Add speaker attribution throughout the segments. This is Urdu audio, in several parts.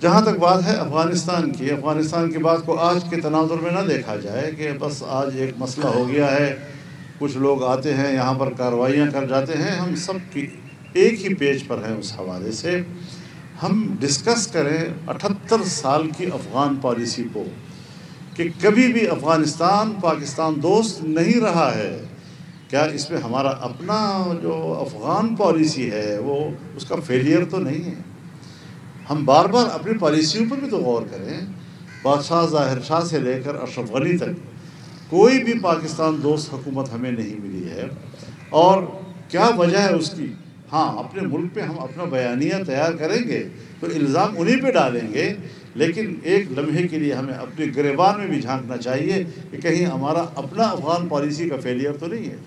Speaker 1: جہاں تک بات ہے افغانستان کی بات کو آج کے تناظر میں نہ دیکھا جائے کہ بس آج ایک مسئلہ ہو گیا ہے، کچھ لوگ آتے ہیں یہاں پر کارروائیاں کر جاتے ہیں، ہم سب کی ایک ہی پیج پر ہیں۔ اس حوالے سے ہم ڈسکس کریں 78 سال کی افغان پالیسی کو، کہ کبھی بھی افغانستان پاکستان دوست نہیں رہا ہے۔ کیا اس میں ہمارا اپنا جو افغان پالیسی ہے وہ اس کا فیلئر تو نہیں ہے؟ ہم بار بار اپنی پالیسیوں پر بھی تو غور کریں۔ بادشاہ ظاہر شاہ سے لے کر اشرف غنی تک کوئی بھی پاکستان دوست حکومت ہمیں نہیں ملی ہے، اور کیا وجہ ہے اس کی؟ ہاں، اپنے ملک پہ ہم اپنا بیانیہ تیار کریں گے تو الزام انہی پہ ڈالیں گے، لیکن ایک لمحے کے لیے ہمیں اپنے گریبان میں بھی جھانکنا چاہیے کہ کہیں ہمارا اپنا افغان پالیسی کا فیلئر تو نہیں ہے۔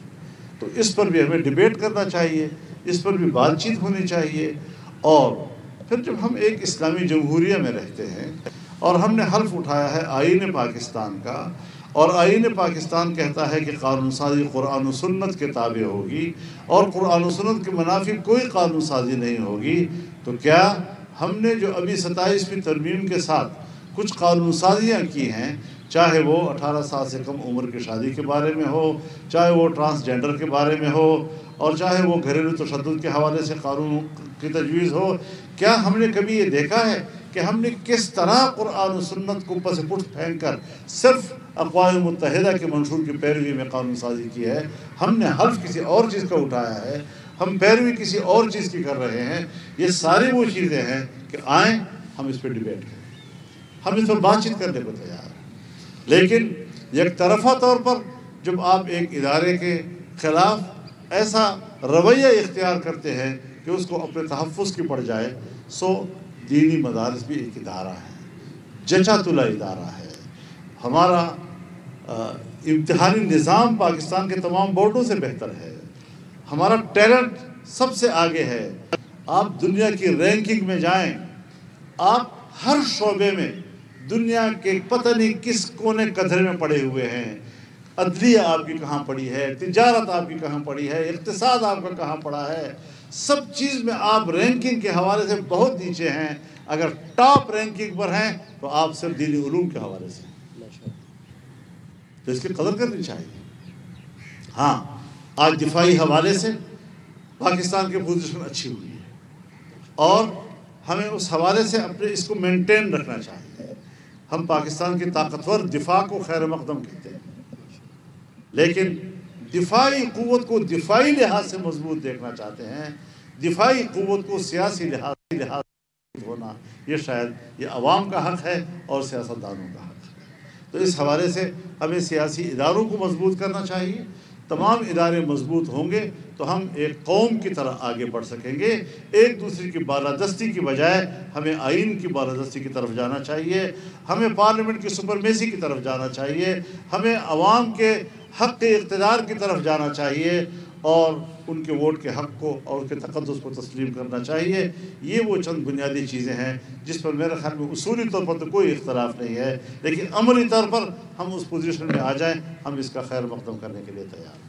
Speaker 1: تو اس پر بھی ہمیں ڈیبیٹ کرنا چاہیے، اس پر بھی بات چیت ہونی چاہیے۔ اور پھر جب ہم ایک اسلامی جمہوریہ میں رہتے ہیں اور ہم نے حلف اٹھایا ہے آئین پاکستان کا، اور آئین پاکستان کہتا ہے کہ قانون سازی قرآن و سنت کے تابع ہوگی، اور قرآن و سنت کے منافی کوئی قانون سازی نہیں ہوگی، تو کیا ہم نے جو ابھی 27ویں ترمیم کے ساتھ کچھ قانون سازیاں کی ہیں، چاہے وہ 18 سال سے کم عمر کی شادی کے بارے میں ہو، چاہے وہ ٹرانسجنڈر کے بارے میں ہو، اور چاہے وہ گھریلو تشدد کے حوالے سے قانون کی تجویز ہو، کیا ہم نے کبھی یہ دیکھا ہے کہ ہم نے کس طرح قرآن و سنت کو پس پشت پھینک کر صرف اقوام متحدہ کے منشور کی پیروی میں قانون سازی کی ہے؟ ہم نے حلف کسی اور چیز کا اٹھایا ہے، ہم پیروی کسی اور چیز کی کر رہے ہیں۔ یہ ساری وہ چیزیں ہیں کہ آئیں ہم اس پہ ڈیبیٹ کریں، ہم اس پر بات چیت کرنے کو تیار ہیں۔ لیکن یک طرفہ طور پر جب آپ ایک ادارے کے خلاف ایسا رویہ اختیار کرتے ہیں کہ اس کو اپنے تحفظ کی پڑ جائے، سو دینی مدارس بھی ایک ادارہ ہے، جچا تلا ادارہ ہے۔ ہمارا امتحانی نظام پاکستان کے تمام بورڈوں سے بہتر ہے، ہمارا ٹیلنٹ سب سے آگے ہے۔ آپ دنیا کی رینکنگ میں جائیں، آپ ہر شعبے میں دنیا کے پتہ نہیں کس کونے کدھرے میں پڑے ہوئے ہیں۔ عدلیہ آپ کی کہاں پڑی ہے، تجارت آپ کی کہاں پڑی ہے، اقتصاد آپ کا کہاں پڑا ہے، سب چیز میں آپ رینکنگ کے حوالے سے بہت نیچے ہیں۔ اگر ٹاپ رینکنگ پر ہیں تو آپ صرف دینی علوم کے حوالے سے ہیں، تو اس کی قدر کرنی چاہیے۔ ہاں، آج دفاعی حوالے سے پاکستان کی پوزیشن اچھی ہوئی ہے، اور ہمیں اس حوالے سے اپنے اس کو مینٹین رکھنا چاہیے۔ ہم پاکستان کی طاقتور دفاع کو خیر مقدم کہتے ہیں، لیکن دفاعی قوت کو دفاعی لحاظ سے مضبوط دیکھنا چاہتے ہیں، دفاعی قوت کو سیاسی لحاظ ہونا یہ شاید یہ عوام کا حق ہے اور سیاستدانوں کا حق ہے۔ تو اس حوالے سے ہمیں سیاسی اداروں کو مضبوط کرنا چاہیے۔ تمام ادارے مضبوط ہوں گے تو ہم ایک قوم کی طرح آگے بڑھ سکیں گے۔ ایک دوسرے کی بالادستی کی بجائے ہمیں آئین کی بالادستی کی طرف جانا چاہیے، ہمیں پارلیمنٹ کی سپرمیسی کی طرف جانا چاہیے، ہمیں عوام کے حق اقتدار کی طرف جانا چاہیے، اور ان کے ووٹ کے حق کو اور ان کے تقدس کو تسلیم کرنا چاہیے۔ یہ وہ چند بنیادی چیزیں ہیں جس پر میرے خیال میں اصولی طور پر تو کوئی اختلاف نہیں ہے، لیکن عملی طور پر ہم اس پوزیشن میں آ جائیں، ہم اس کا خیر مقدم کرنے کے لیے تیار ہیں۔